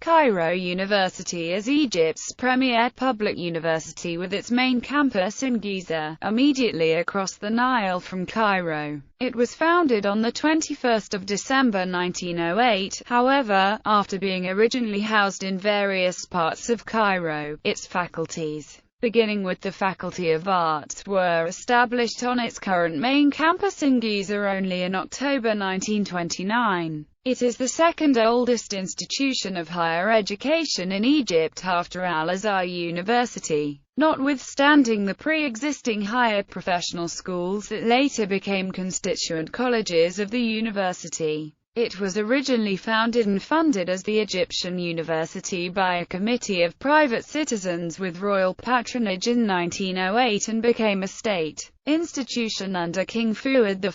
Cairo University is Egypt's premier public university with its main campus in Giza, immediately across the Nile from Cairo. It was founded on the 21st of December 1908, however, after being originally housed in various parts of Cairo, its faculties, beginning with the Faculty of Arts, were established on its current main campus in Giza only in October 1929. It is the second oldest institution of higher education in Egypt after Al-Azhar University. Notwithstanding the pre-existing higher professional schools that later became constituent colleges of the university, it was originally founded and funded as the Egyptian University by a committee of private citizens with royal patronage in 1908 and became a state institution under King Fuad I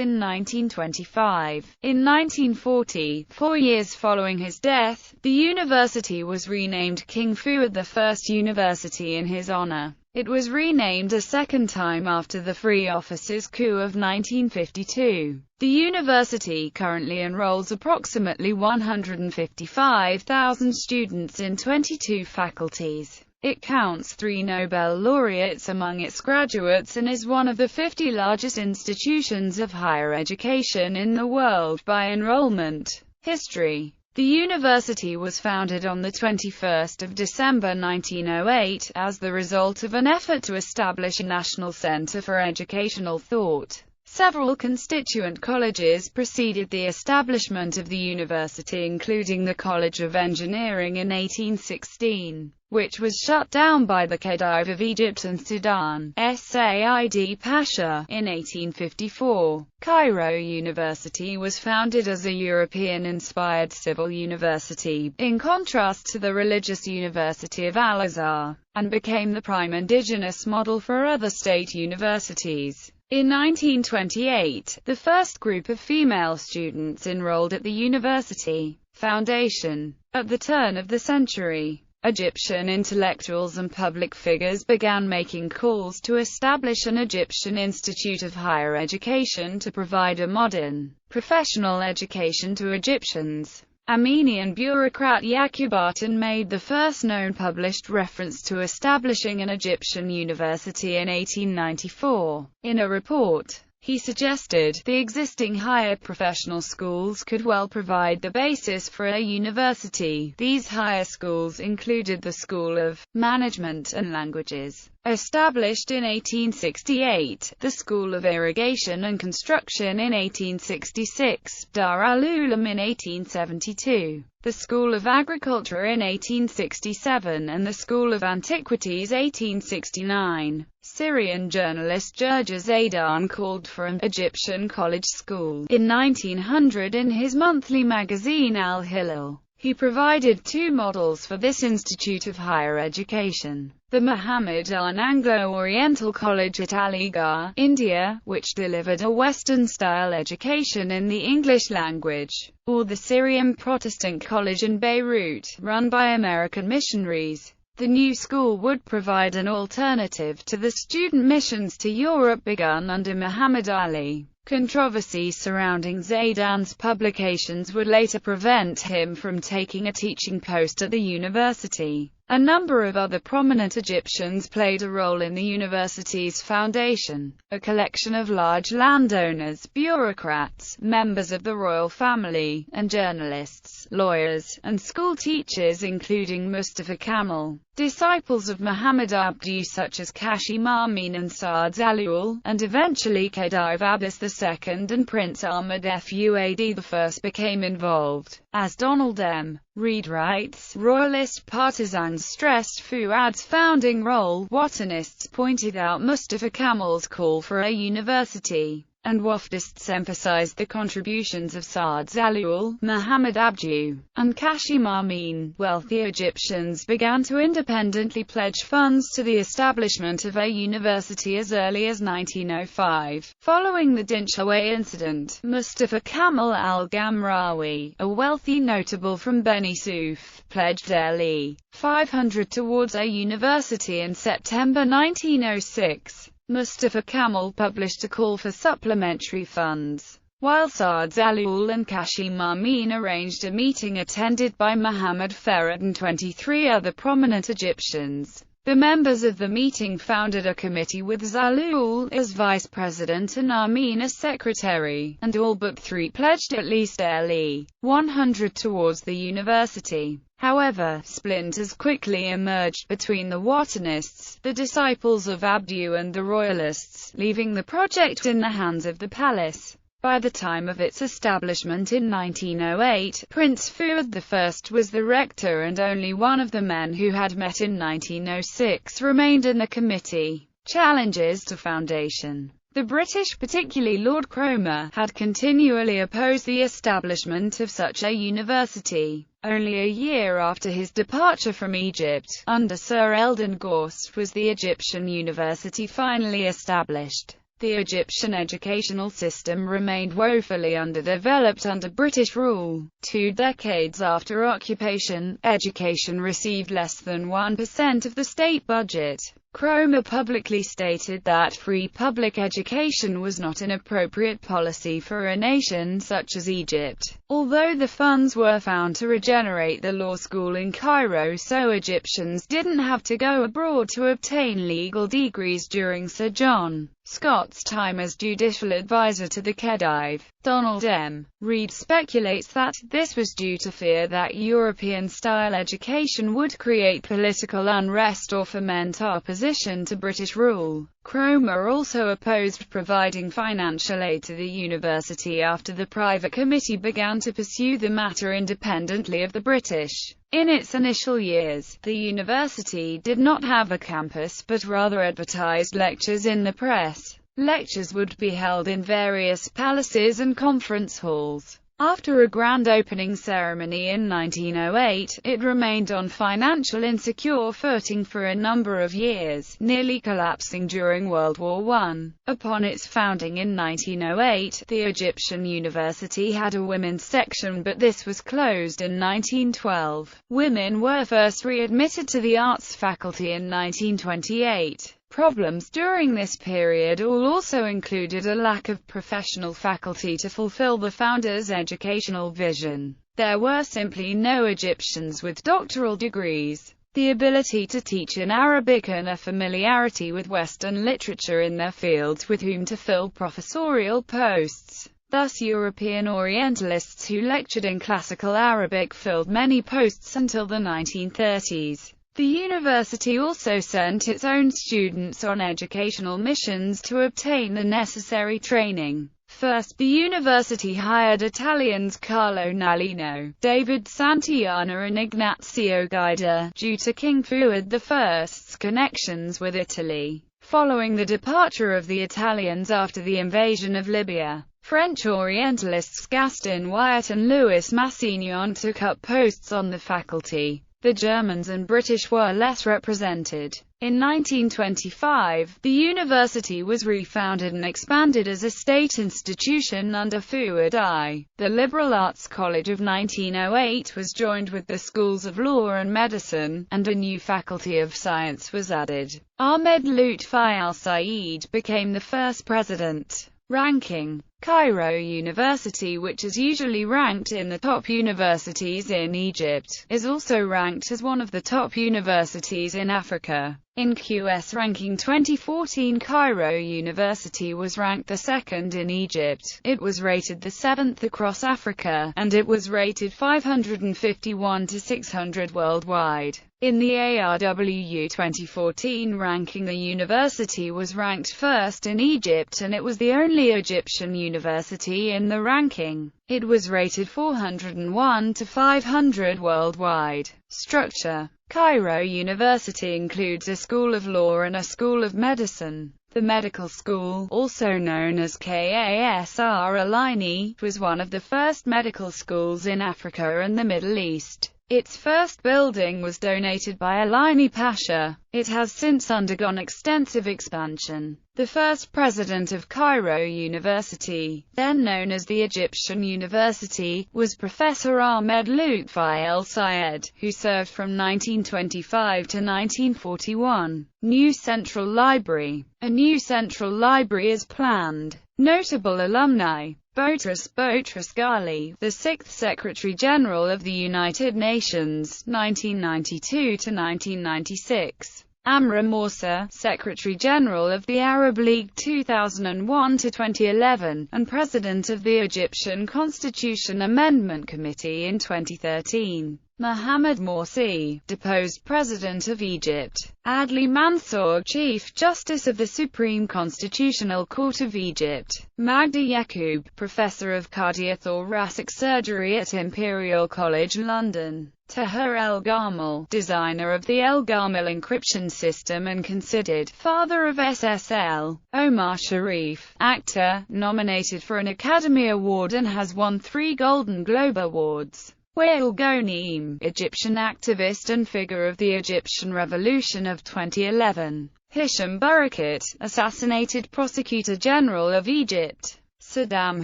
in 1925. In 1940, 4 years following his death, the university was renamed King Fuad I University in his honor. It was renamed a second time after the Free Officers' coup of 1952. The university currently enrolls approximately 155,000 students in 22 faculties. It counts 3 Nobel laureates among its graduates and is one of the 50 largest institutions of higher education in the world by enrollment. History. The university was founded on the 21st of December 1908, as the result of an effort to establish a national center for educational thought. Several constituent colleges preceded the establishment of the university, including the College of Engineering in 1816, which was shut down by the Khedive of Egypt and Sudan, Said Pasha, in 1854. Cairo University was founded as a European-inspired civil university, in contrast to the religious University of Al-Azhar, and became the prime indigenous model for other state universities. In 1928, the first group of female students enrolled at the university. Foundation. At the turn of the century, Egyptian intellectuals and public figures began making calls to establish an Egyptian Institute of Higher Education to provide a modern, professional education to Egyptians. Armenian bureaucrat Yakubatin made the first known published reference to establishing an Egyptian university in 1894. In a report, he suggested the existing higher professional schools could well provide the basis for a university. These higher schools included the School of Management and Languages, established in 1868, the School of Irrigation and Construction in 1866, Dar al-Uloom in 1872, the School of Agriculture in 1867, and the School of Antiquities 1869. Syrian journalist Gerges Zaidan called for an Egyptian college school in 1900 in his monthly magazine Al-Hilal. He provided 2 models for this institute of higher education: the Muhammadan Anglo-Oriental College at Aligarh, India, which delivered a Western-style education in the English language, or the Syrian Protestant College in Beirut, run by American missionaries. The new school would provide an alternative to the student missions to Europe begun under Muhammad Ali. Controversy surrounding Zaidan's publications would later prevent him from taking a teaching post at the university. A number of other prominent Egyptians played a role in the university's foundation. A collection of large landowners, bureaucrats, members of the royal family, and journalists, lawyers, and school teachers including Mustafa Kemal. Disciples of Muhammad Abduh such as Kashim Amin and Saad Zalul, and eventually Khedive Abbas II and Prince Ahmed Fuad I became involved. As Donald M. Reed writes, royalist partisans stressed Fuad's founding role. Watanists pointed out Mustafa Kemal's call for a university, and Wafdists emphasized the contributions of Saad Zalul, Muhammad Abduh, and Kashim Amin. Wealthy Egyptians began to independently pledge funds to the establishment of a university as early as 1905. Following the Dinshaway incident, Mustafa Kemal al-Gamrawi, a wealthy notable from Beni Suef, pledged L.E. 500 towards a university in September 1906. Mustafa Kemal published a call for supplementary funds, while Saad Zaloul and Kashim Amin arranged a meeting attended by Mohammed Farad and 23 other prominent Egyptians. The members of the meeting founded a committee with Zaloul as vice president and Amin as secretary, and all but 3 pledged at least LE 100 towards the university. However, splinters quickly emerged between the Watanists, the disciples of Abdu, and the royalists, leaving the project in the hands of the palace. By the time of its establishment in 1908, Prince Fuad I was the rector, and only one of the men who had met in 1906 remained in the committee. Challenges to foundation. The British, particularly Lord Cromer, had continually opposed the establishment of such a university. Only a year after his departure from Egypt, under Sir Eldon Gorst, was the Egyptian university finally established. The Egyptian educational system remained woefully underdeveloped under British rule. 2 decades after occupation, education received less than 1% of the state budget. Cromer publicly stated that free public education was not an appropriate policy for a nation such as Egypt. Although the funds were found to regenerate the law school in Cairo so Egyptians didn't have to go abroad to obtain legal degrees during Sir John Scott's time as judicial advisor to the Khedive, Donald M. Reed speculates that this was due to fear that European-style education would create political unrest or foment opposition to British rule. Cromer also opposed providing financial aid to the university after the private committee began to pursue the matter independently of the British. In its initial years, the university did not have a campus but rather advertised lectures in the press. Lectures would be held in various palaces and conference halls. After a grand opening ceremony in 1908, it remained on financial insecure footing for a number of years, nearly collapsing during World War I. Upon its founding in 1908, the Egyptian university had a women's section, but this was closed in 1912. Women were first readmitted to the arts faculty in 1928. Problems during this period also included a lack of professional faculty to fulfill the founders' educational vision. There were simply no Egyptians with doctoral degrees. The ability to teach in Arabic and a familiarity with Western literature in their fields with whom to fill professorial posts. Thus European Orientalists who lectured in classical Arabic filled many posts until the 1930s. The university also sent its own students on educational missions to obtain the necessary training. First, the university hired Italians Carlo Nalino, David Santillana and Ignazio Guida, due to King Fuad I's connections with Italy. Following the departure of the Italians after the invasion of Libya, French Orientalists Gaston Wyatt and Louis Massignon took up posts on the faculty. The Germans and British were less represented. In 1925, the university was refounded and expanded as a state institution under Fuad I. The Liberal Arts College of 1908 was joined with the schools of law and medicine, and a new faculty of science was added. Ahmed Lutfi al-Said became the first president. Ranking. Cairo University, which is usually ranked in the top universities in Egypt, is also ranked as one of the top universities in Africa. In QS ranking 2014, Cairo University was ranked the second in Egypt, it was rated the 7th across Africa, and it was rated 551 to 600 worldwide. In the ARWU 2014 ranking, the university was ranked first in Egypt, and it was the only Egyptian university in the ranking. It was rated 401 to 500 worldwide. Structure. Cairo University includes a School of Law and a School of Medicine. The medical school, also known as Kasr Al-Aini, was one of the first medical schools in Africa and the Middle East. Its first building was donated by Al-Aini Pasha. It has since undergone extensive expansion. The first president of Cairo University, then known as the Egyptian University, was Professor Ahmed Lutfi el-Sayed, who served from 1925 to 1941. New Central Library. A new central library is planned. Notable alumni: Boutros Ghali, the 6th Secretary-General of the United Nations, 1992 to 1996. Amr Moussa, Secretary-General of the Arab League 2001 to 2011, and President of the Egyptian Constitution Amendment Committee in 2013. Mohamed Morsi, deposed President of Egypt. Adli Mansour, Chief Justice of the Supreme Constitutional Court of Egypt. Magda Yacoub, Professor of Cardiothoracic Surgery at Imperial College London. Tahir El-Gamal, designer of the El-Gamal encryption system and considered father of SSL. Omar Sharif, actor, nominated for an Academy Award and has won 3 Golden Globe Awards. Wael Ghonim, Egyptian activist and figure of the Egyptian Revolution of 2011. Hisham Barakat, assassinated Prosecutor General of Egypt. Saddam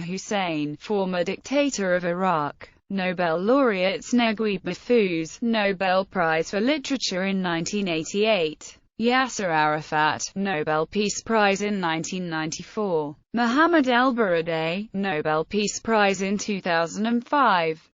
Hussein, former dictator of Iraq. Nobel laureates: Naguib Mahfouz, Nobel Prize for Literature in 1988. Yasser Arafat, Nobel Peace Prize in 1994. Mohamed El-Baradei, Nobel Peace Prize in 2005.